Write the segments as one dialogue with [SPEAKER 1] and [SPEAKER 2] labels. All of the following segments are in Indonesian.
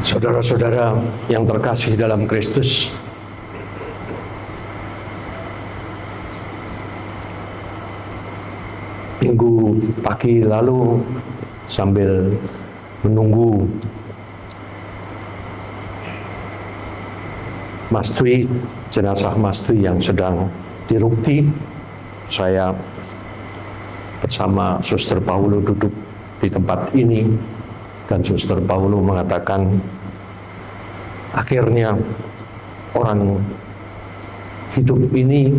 [SPEAKER 1] Saudara-saudara yang terkasih dalam Kristus, minggu pagi lalu sambil menunggu Mas Dwi, jenazah Mas Dwi yang sedang dirukti, saya bersama Suster Paulo duduk di tempat ini, dan Suster Paulo mengatakan, akhirnya orang hidup ini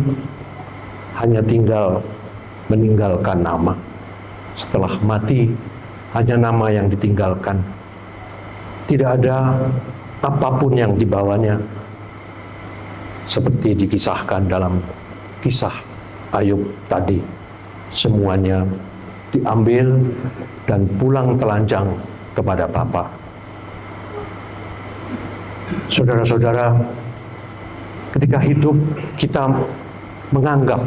[SPEAKER 1] hanya tinggal meninggalkan nama. Setelah mati, hanya nama yang ditinggalkan. Tidak ada apapun yang dibawanya, seperti dikisahkan dalam kisah Ayub tadi. Semuanya diambil dan pulang telanjang kepada Bapa. Saudara-saudara, ketika hidup kita menganggap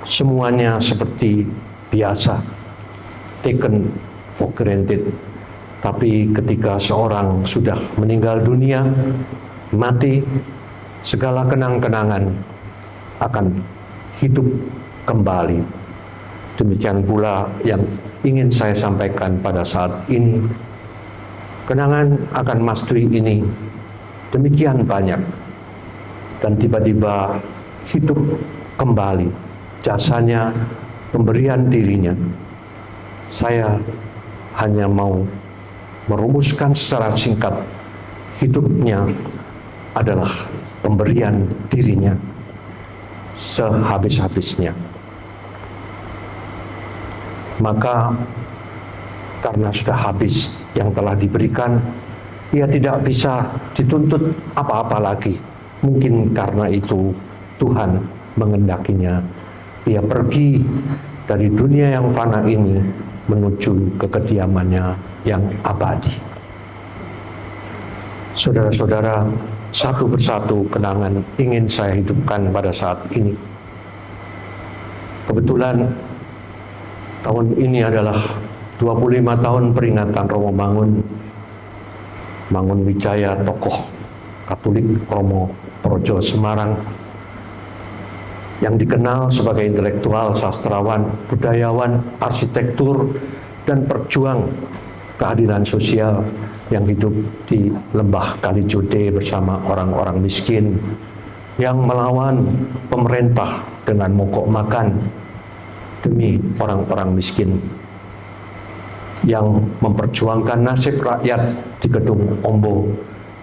[SPEAKER 1] semuanya seperti biasa, taken for granted. Tapi ketika seorang sudah meninggal dunia, mati, segala kenang-kenangan akan hidup kembali. Demikian pula yang ingin saya sampaikan pada saat ini. Kenangan akan Mas Dwi ini demikian banyak, dan tiba-tiba hidup kembali. Jasanya, pemberian dirinya. Saya hanya mau merumuskan secara singkat, hidupnya adalah pemberian dirinya sehabis-habisnya. Maka karena sudah habis yang telah diberikan, ia tidak bisa dituntut apa-apa lagi. Mungkin karena itu Tuhan mengendakinya. Ia pergi dari dunia yang fana ini menuju ke kediamannya yang abadi. Saudara-saudara, satu persatu kenangan ingin saya hidupkan pada saat ini. Kebetulan tahun ini adalah 25 tahun peringatan Romo Mangun Wijaya, tokoh Katolik Romo Projo Semarang, yang dikenal sebagai intelektual, sastrawan, budayawan, arsitektur, dan perjuang keadilan sosial yang hidup di Lembah Kalijodo bersama orang-orang miskin, yang melawan pemerintah dengan mogok makan demi orang-orang miskin, yang memperjuangkan nasib rakyat di Gedung Ombo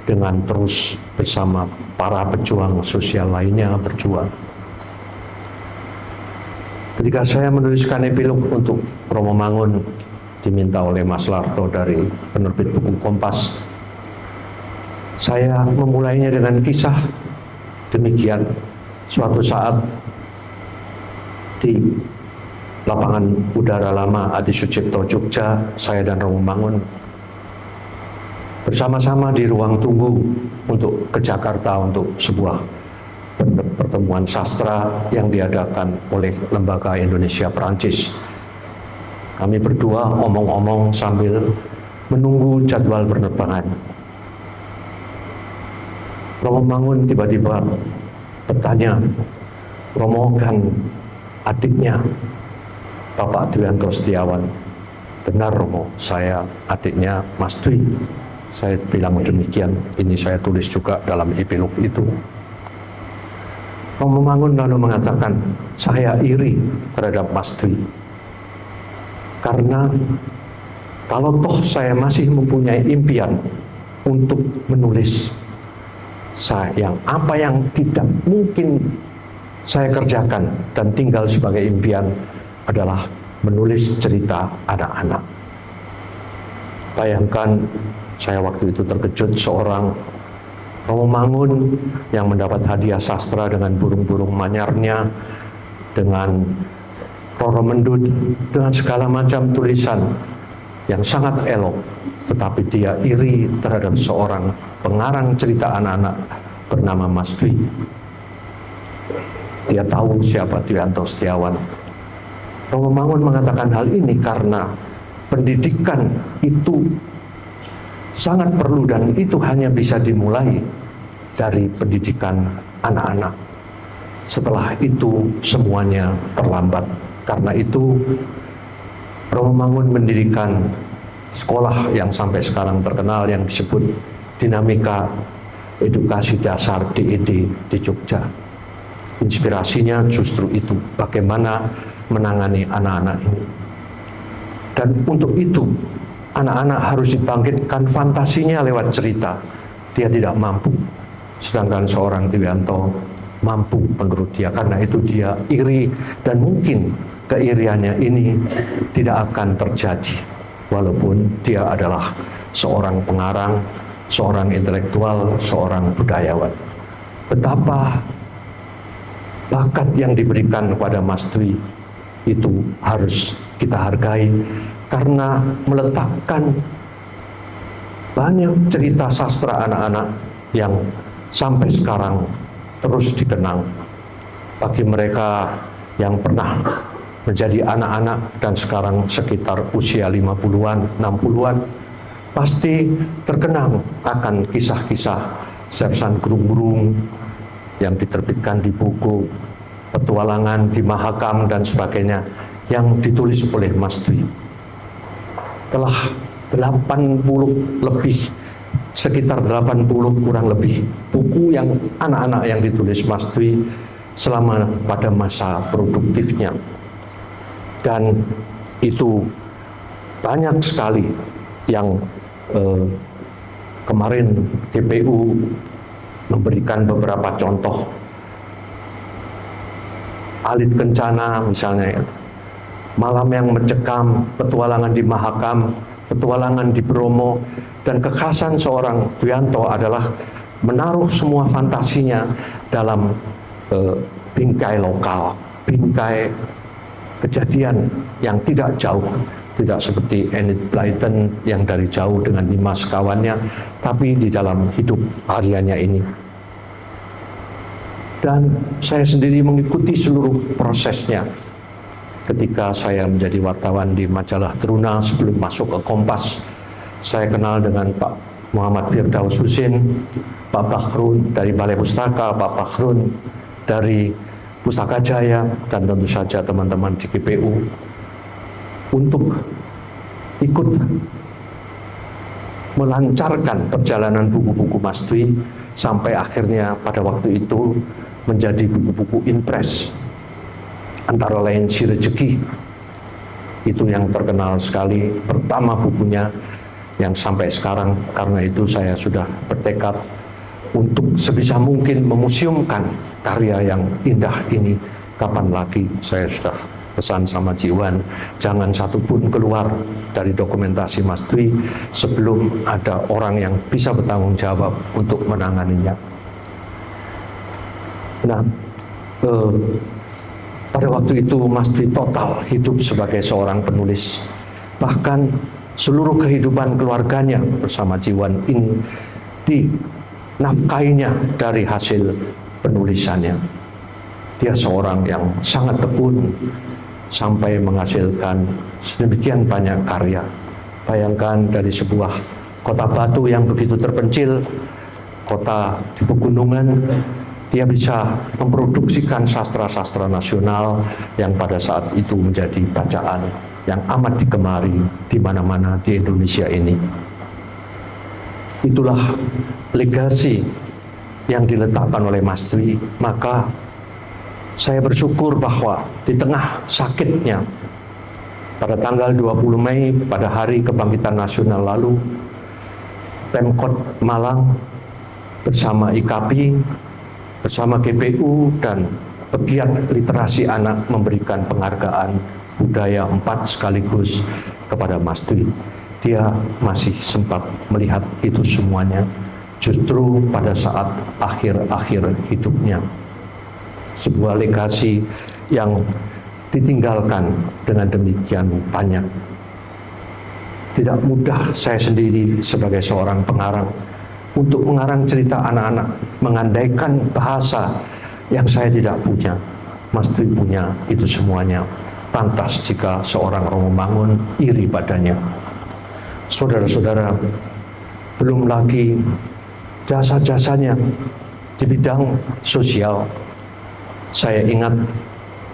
[SPEAKER 1] dengan terus bersama para pejuang sosial lainnya berjuang. Ketika saya menuliskan epilog untuk Romo Mangun, diminta oleh Mas Larto dari penerbit buku Kompas, saya memulainya dengan kisah demikian. Suatu saat di Lapangan Udara Lama Adi Sucipto, Jogja, saya dan Romo Mangun bersama-sama di ruang tunggu untuk ke Jakarta untuk sebuah pertemuan sastra yang diadakan oleh Lembaga Indonesia Perancis. Kami berdua omong-omong sambil menunggu jadwal penerbangan. Romo Mangun tiba-tiba bertanya, "Romo, kan adiknya Bapak Dwianto Setiawan?" "Benar Romo, saya adiknya Mas Dwi." Saya bilang demikian, ini saya tulis juga dalam epilog itu. Romo Mangun lalu mengatakan, "Saya iri terhadap Mas Dwi. Karena kalau toh saya masih mempunyai impian untuk menulis, apa yang tidak mungkin saya kerjakan dan tinggal sebagai impian adalah menulis cerita anak-anak." Bayangkan, saya waktu itu terkejut, seorang Romo Mangun yang mendapat hadiah sastra dengan burung-burung manyarnya, dengan Roro Mendut, dengan segala macam tulisan yang sangat elok, tetapi dia iri terhadap seorang pengarang cerita anak-anak bernama Mas Dwi. Dia tahu siapa Dwianto Setiawan. Romo Mangun mengatakan hal ini karena pendidikan itu sangat perlu, dan itu hanya bisa dimulai dari pendidikan anak-anak. Setelah itu semuanya terlambat. Karena itu Romomangun mendirikan sekolah yang sampai sekarang terkenal yang disebut Dinamika Edukasi Dasar DED di Jogja. Inspirasinya justru itu, bagaimana menangani anak-anak ini. Dan untuk itu anak-anak harus dibangkitkan fantasinya lewat cerita. Dia tidak mampu, sedangkan seorang Triwianto mampu menurut dia. Karena itu dia iri, dan mungkin keiriannya ini tidak akan terjadi walaupun dia adalah seorang pengarang, seorang intelektual, seorang budayawan. Betapa bakat yang diberikan kepada Mas Dwi itu harus kita hargai, karena meletakkan banyak cerita sastra anak-anak yang sampai sekarang terus dikenang. Bagi mereka yang pernah menjadi anak-anak dan sekarang sekitar usia 50-an, 60-an, pasti terkenang akan kisah-kisah Sersan Grung-Grung yang diterbitkan di buku Petualangan di Mahakam dan sebagainya yang ditulis oleh Mas Dwi. Telah 80 lebih, sekitar 80 kurang lebih buku yang anak-anak yang ditulis Mas Dwi selama pada masa produktifnya. Dan itu banyak sekali yang kemarin GPU memberikan beberapa contoh. Alit Kencana misalnya, Malam yang Mencekam, Petualangan di Mahakam, Petualangan di Bromo. Dan kekhasan seorang Triwianto adalah menaruh semua fantasinya dalam bingkai lokal, bingkai kejadian yang tidak jauh, tidak seperti Enid Blyton yang dari jauh dengan 5 sekawannya, tapi di dalam hidup hariannya ini. Dan saya sendiri mengikuti seluruh prosesnya. Ketika saya menjadi wartawan di majalah Teruna sebelum masuk ke Kompas, saya kenal dengan Pak Muhammad Firdaus Husin, Pak Bakhrun dari Balai Pustaka, Pak Bakhrun dari Pustaka Jaya, dan tentu saja teman-teman di GPU untuk ikut melancarkan perjalanan buku-buku Mas Dwi sampai akhirnya pada waktu itu menjadi buku-buku impres, antara lain Si Rejeki, itu yang terkenal sekali, pertama bukunya yang sampai sekarang. Karena itu saya sudah bertekad untuk sebisa mungkin memuseumkan karya yang indah ini. Kapan lagi, saya sudah pesan sama Jiwan, jangan satupun keluar dari dokumentasi Mas Dwi sebelum ada orang yang bisa bertanggung jawab untuk menanganinya. Nah, pada waktu itu Mas Dwi total hidup sebagai seorang penulis. Bahkan seluruh kehidupan keluarganya bersama Jiwan ini dinafkainya dari hasil penulisannya. Dia seorang yang sangat tekun sampai menghasilkan sedemikian banyak karya. Bayangkan dari sebuah kota batu yang begitu terpencil, kota di pegunungan, dia bisa memproduksikan sastra-sastra nasional yang pada saat itu menjadi bacaan yang amat digemari di mana-mana di Indonesia ini. Itulah legasi yang diletakkan oleh Mas Dwi. Maka saya bersyukur bahwa di tengah sakitnya, pada tanggal 20 Mei pada hari kebangkitan nasional lalu, Pemkot Malang bersama IKAPI, bersama GPU dan pegiat literasi anak memberikan penghargaan budaya 4 sekaligus kepada Mas Dwi. Dia masih sempat melihat itu semuanya justru pada saat akhir-akhir hidupnya. Sebuah legasi yang ditinggalkan dengan demikian banyak. Tidak mudah saya sendiri sebagai seorang pengarang untuk mengarang cerita anak-anak, mengandaikan bahasa yang saya tidak punya. Mas Dwi punya itu semuanya. Pantas jika seorang Romomangun iri padanya. Saudara-saudara, belum lagi jasa-jasanya di bidang sosial. Saya ingat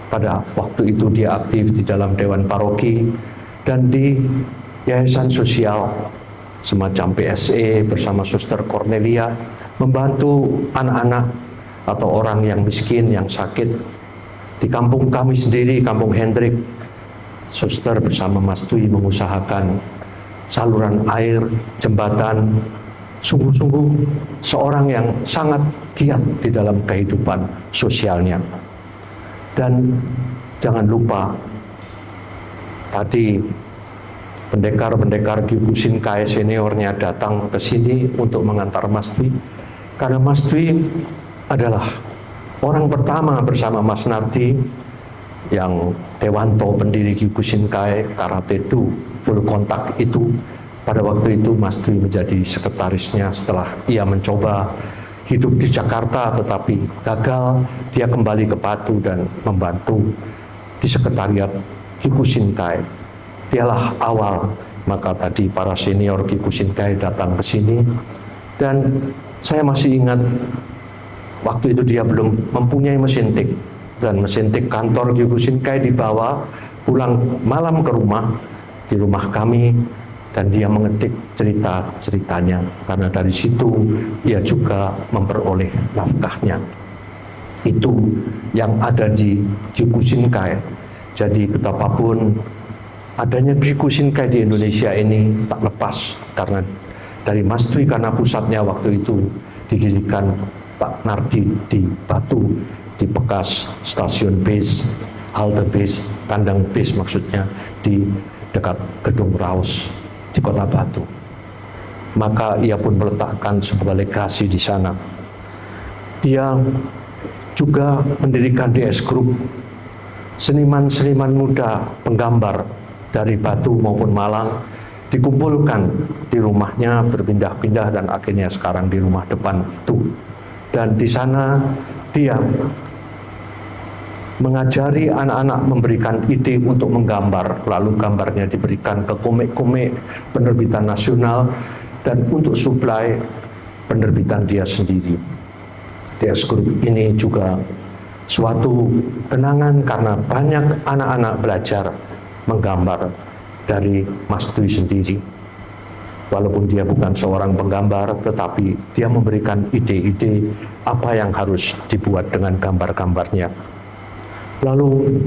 [SPEAKER 1] pada waktu itu dia aktif di dalam Dewan Paroki dan di yayasan sosial semacam PSE bersama Suster Cornelia, membantu anak-anak atau orang yang miskin, yang sakit. Di kampung kami sendiri, Kampung Hendrik, Suster bersama Mas Dwi mengusahakan saluran air, jembatan. Sungguh-sungguh seorang yang sangat giat di dalam kehidupan sosialnya. Dan jangan lupa, tadi pendekar-pendekar Gyukusinkai seniornya datang ke sini untuk mengantar Mas Dwi, karena Mas Dwi adalah orang pertama bersama Mas Nardi yang Dewanto pendiri Gyukusinkai Karate Do full kontak itu. Pada waktu itu Mas Dwi menjadi sekretarisnya setelah ia mencoba hidup di Jakarta tetapi gagal. Dia kembali ke Batu dan membantu di sekretariat Gyukusinkai. Dialah awal, maka tadi para senior Gyukusinkai datang ke sini. Dan saya masih ingat waktu itu dia belum mempunyai mesin tik, dan mesin tik kantor Gyukusinkai dibawa pulang malam ke rumah, di rumah kami, dan dia mengetik cerita-ceritanya, karena dari situ ia juga memperoleh nafkahnya. Itu yang ada di Gyukusinkai. Jadi betapapun adanya Gyukusinkai di Indonesia ini tak lepas karena dari Mas Dwi, karena pusatnya waktu itu didirikan Pak Nardi di Batu, di bekas stasiun bis, halte bis, kandang bis maksudnya, di dekat Gedung Raus di Kota Batu. Maka ia pun meletakkan sebuah legasi di sana. Dia juga mendirikan DS Group, seniman-seniman muda penggambar dari Batu maupun Malang dikumpulkan di rumahnya, berpindah-pindah, dan akhirnya sekarang di rumah depan itu. Dan di sana dia mengajari anak-anak, memberikan ide untuk menggambar, lalu gambarnya diberikan ke komik-komik penerbitan nasional dan untuk suplai penerbitan dia sendiri. DS Group ini juga suatu kenangan karena banyak anak-anak belajar menggambar dari Mas Dwi sendiri. Walaupun dia bukan seorang penggambar, tetapi dia memberikan ide-ide apa yang harus dibuat dengan gambar-gambarnya. Lalu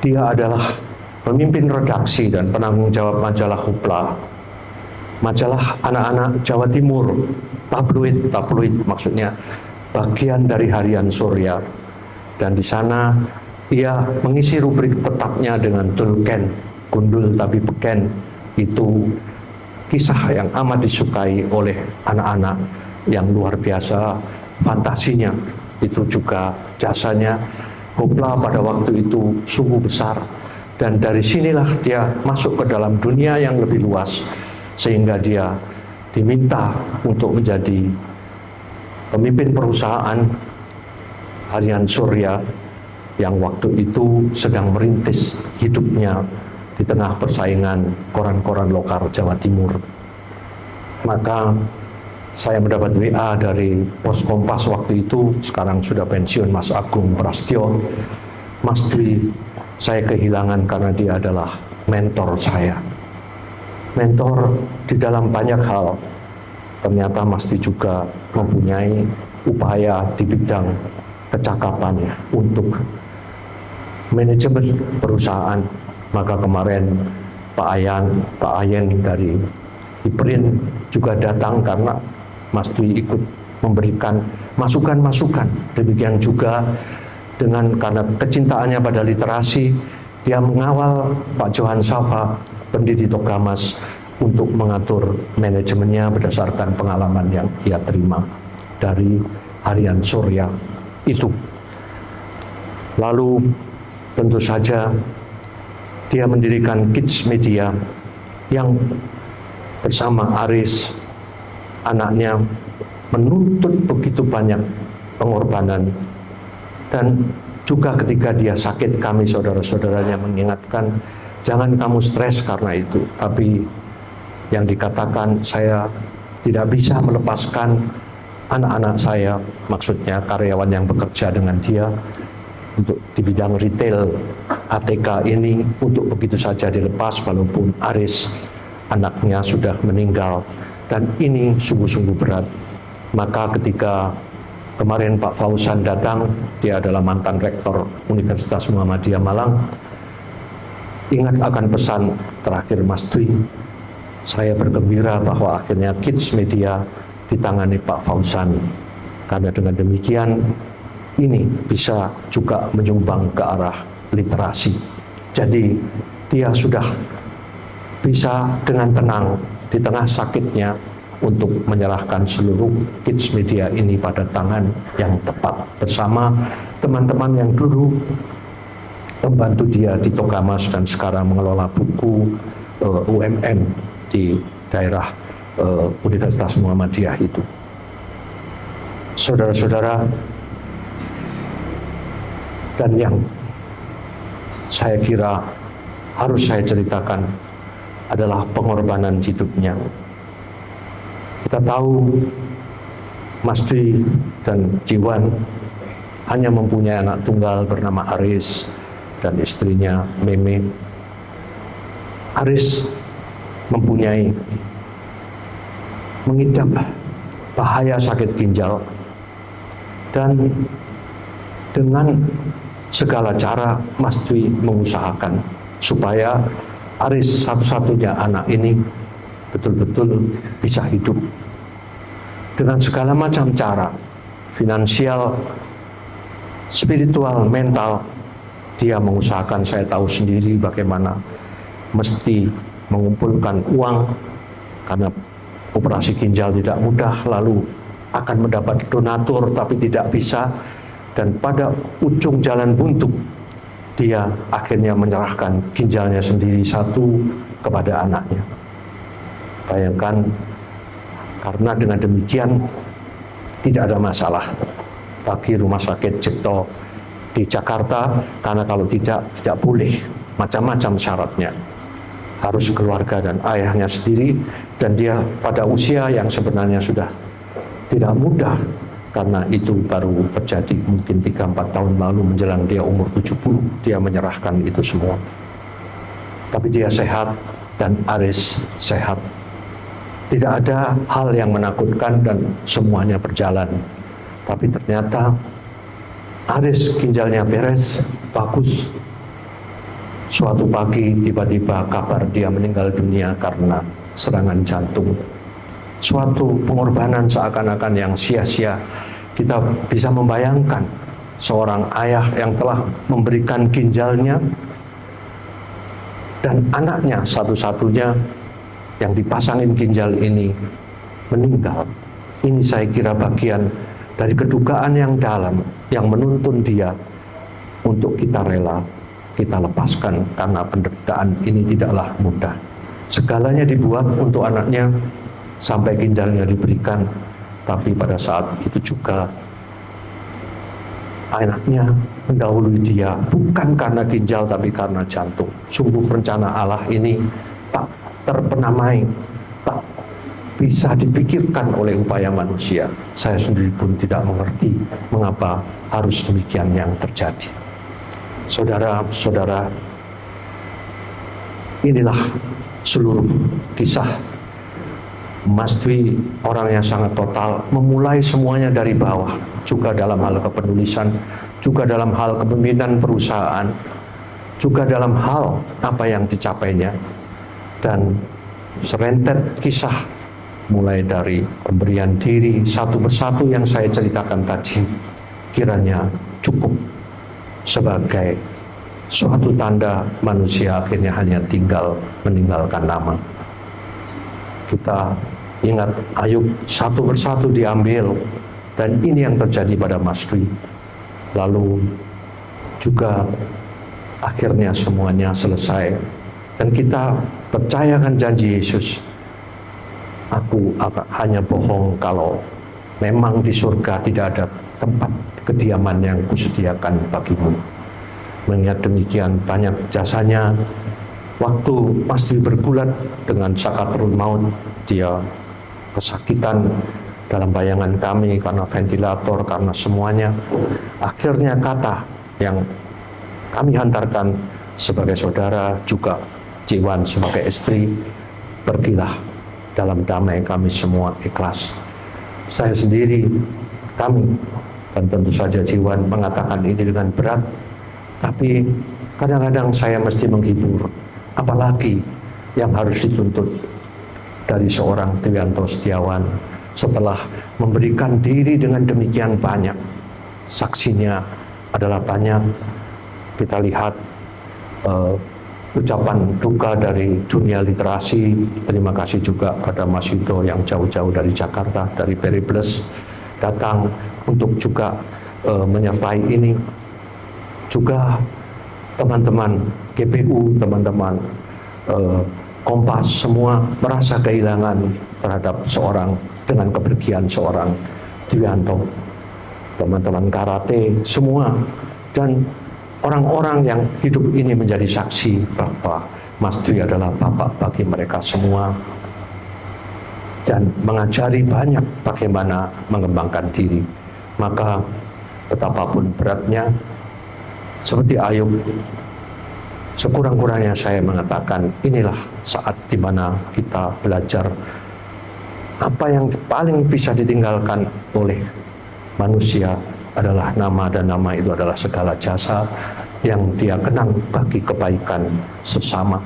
[SPEAKER 1] dia adalah pemimpin redaksi dan penanggung jawab majalah Hupla, majalah anak-anak Jawa Timur, tabloid maksudnya, bagian dari harian Surya. Dan di sana ia mengisi rubrik tetapnya dengan Dulken, gundul tapi beken. Itu kisah yang amat disukai oleh anak-anak yang luar biasa, fantasinya. Itu juga jasanya Hupla pada waktu itu sungguh besar, dan dari sinilah dia masuk ke dalam dunia yang lebih luas, sehingga dia diminta untuk menjadi pemimpin perusahaan harian Surya yang waktu itu sedang merintis hidupnya di tengah persaingan koran-koran lokal Jawa Timur. Maka saya mendapat WA dari Pos Kompas waktu itu, sekarang sudah pensiun, Mas Agung Prastyo. Mas Dwi, saya kehilangan karena dia adalah mentor saya. Mentor di dalam banyak hal. Ternyata Mas Dwi juga mempunyai upaya di bidang kecakapan untuk manajemen perusahaan. Maka kemarin Pak Ayen dari IPRIN juga datang karena Mas Dwi ikut memberikan masukan-masukan. Demikian juga dengan karena kecintaannya pada literasi, dia mengawal Pak Johan Safa, pendiri Togamas, untuk mengatur manajemennya berdasarkan pengalaman yang ia terima dari harian Surya itu. Lalu tentu saja dia mendirikan Kids Media yang bersama Aris, anaknya, menuntut begitu banyak pengorbanan. Dan juga ketika dia sakit, kami saudara-saudaranya mengingatkan, jangan kamu stres karena itu. Tapi yang dikatakan, saya tidak bisa melepaskan anak-anak saya, maksudnya karyawan yang bekerja dengan dia untuk di bidang retail ATK ini untuk begitu saja dilepas walaupun Aris anaknya sudah meninggal, dan ini sungguh-sungguh berat. Maka ketika kemarin Pak Fauzan datang, dia adalah mantan rektor Universitas Muhammadiyah Malang, ingat akan pesan terakhir Mas Dwi, saya bergembira bahwa akhirnya Kids Media ditangani Pak Fauzan, karena dengan demikian ini bisa juga menyumbang ke arah literasi. Jadi dia sudah bisa dengan tenang di tengah sakitnya untuk menyerahkan seluruh Kids Media ini pada tangan yang tepat bersama teman-teman yang dulu membantu dia di Togamas dan sekarang mengelola buku UMM di daerah Universitas Muhammadiyah itu. Saudara-saudara, dan yang saya kira harus saya ceritakan adalah pengorbanan hidupnya. Kita tahu Mas Dwi dan Jiwan hanya mempunyai anak tunggal bernama Aris dan istrinya Meme. Aris mengidap bahaya sakit ginjal, dan dengan segala cara Mas Dwi mengusahakan supaya Aris, satu-satunya anak ini, betul-betul bisa hidup dengan segala macam cara, finansial, spiritual, mental. Dia mengusahakan. Saya tahu sendiri bagaimana mesti mengumpulkan uang karena operasi ginjal tidak mudah, lalu akan mendapat donatur tapi tidak bisa, dan pada ujung jalan buntu dia akhirnya menyerahkan ginjalnya sendiri satu kepada anaknya. Bayangkan, karena dengan demikian tidak ada masalah bagi Rumah Sakit Cipto di Jakarta, karena kalau tidak boleh, macam-macam syaratnya. Harus keluarga dan ayahnya sendiri, dan dia pada usia yang sebenarnya sudah tidak mudah, karena itu baru terjadi mungkin 3-4 tahun lalu menjelang dia umur 70, dia menyerahkan itu semua. Tapi dia sehat dan Aris sehat. Tidak ada hal yang menakutkan dan semuanya berjalan. Tapi ternyata Aris ginjalnya beres, bagus. Suatu pagi tiba-tiba kabar dia meninggal dunia karena serangan jantung. Suatu pengorbanan seakan-akan yang sia-sia. Kita bisa membayangkan seorang ayah yang telah memberikan ginjalnya dan anaknya satu-satunya yang dipasangin ginjal ini meninggal. Ini saya kira bagian dari kedukaan yang dalam yang menuntun dia untuk kita rela, kita lepaskan, karena penderitaan ini tidaklah mudah. Segalanya dibuat untuk anaknya sampai ginjalnya diberikan, tapi pada saat itu juga anaknya mendahului dia, bukan karena ginjal tapi karena jantung. Sungguh rencana Allah ini tak terpenamai, tak bisa dipikirkan oleh upaya manusia. Saya sendiri pun tidak mengerti mengapa harus demikian yang terjadi. Saudara-saudara, inilah seluruh kisah Mas Dwi, orang yang sangat total, memulai semuanya dari bawah, juga dalam hal kepenulisan, juga dalam hal kepemimpinan perusahaan, juga dalam hal apa yang dicapainya, dan serentet kisah mulai dari pemberian diri satu persatu yang saya ceritakan tadi, kiranya cukup sebagai suatu tanda manusia akhirnya hanya tinggal meninggalkan nama. Kita ingat Ayub, satu persatu diambil, dan ini yang terjadi pada Mas Dwi. Lalu juga akhirnya semuanya selesai, dan kita percayakan janji Yesus, aku hanya bohong kalau memang di surga tidak ada tempat kediaman yang kusediakan bagimu. Mengingat demikian banyak jasanya, waktu Mas Dwi bergulat dengan sakatul maut, dia kesakitan dalam bayangan kami karena ventilator, karena semuanya. Akhirnya kata yang kami hantarkan sebagai saudara, juga Ciwan sebagai istri, pergilah dalam damai, kami semua ikhlas. Saya sendiri, kami, dan tentu saja Ciwan mengatakan ini dengan berat, tapi kadang-kadang saya mesti menghibur, apalagi yang harus dituntut dari seorang Triyanto Setiawan setelah memberikan diri dengan demikian banyak. Saksinya adalah banyak. Kita lihat ucapan duka dari dunia literasi. Terima kasih juga pada Mas Yudo yang jauh-jauh dari Jakarta, dari Periplus, datang untuk juga menyertai ini. Juga teman-teman GPU, teman-teman Kompas, semua merasa kehilangan terhadap dengan kepergian seorang Triyanto. Teman-teman karate semua, dan orang-orang yang hidup ini menjadi saksi bahwa Mas Dwi adalah bapak bagi mereka semua dan mengajari banyak bagaimana mengembangkan diri. Maka betapapun beratnya, seperti Ayub, sekurang-kurangnya saya mengatakan inilah saat di mana kita belajar apa yang paling bisa ditinggalkan oleh manusia adalah nama, dan nama itu adalah segala jasa yang dia kenang bagi kebaikan sesama,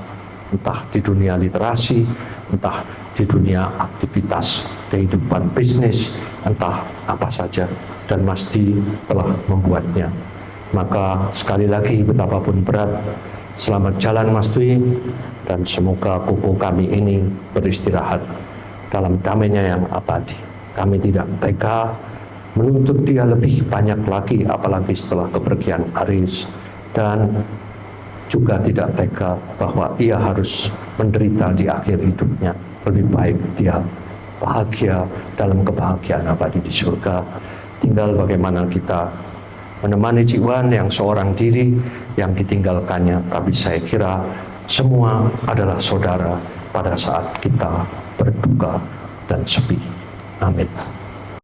[SPEAKER 1] entah di dunia literasi, entah di dunia aktivitas kehidupan bisnis, entah apa saja, dan Mas Di telah membuatnya. Maka sekali lagi betapapun berat, selamat jalan Mas Dwi, dan semoga kuku kami ini beristirahat dalam damainya yang abadi. Kami tidak tega menuntut dia lebih banyak lagi, apalagi setelah kepergian Aris, dan juga tidak tega bahwa ia harus menderita di akhir hidupnya. Lebih baik dia bahagia dalam kebahagiaan abadi di surga. Tinggal bagaimana kita menemani Ciwan yang seorang diri yang ditinggalkannya, tapi saya kira semua adalah saudara pada saat kita berduka dan sepi. Amin.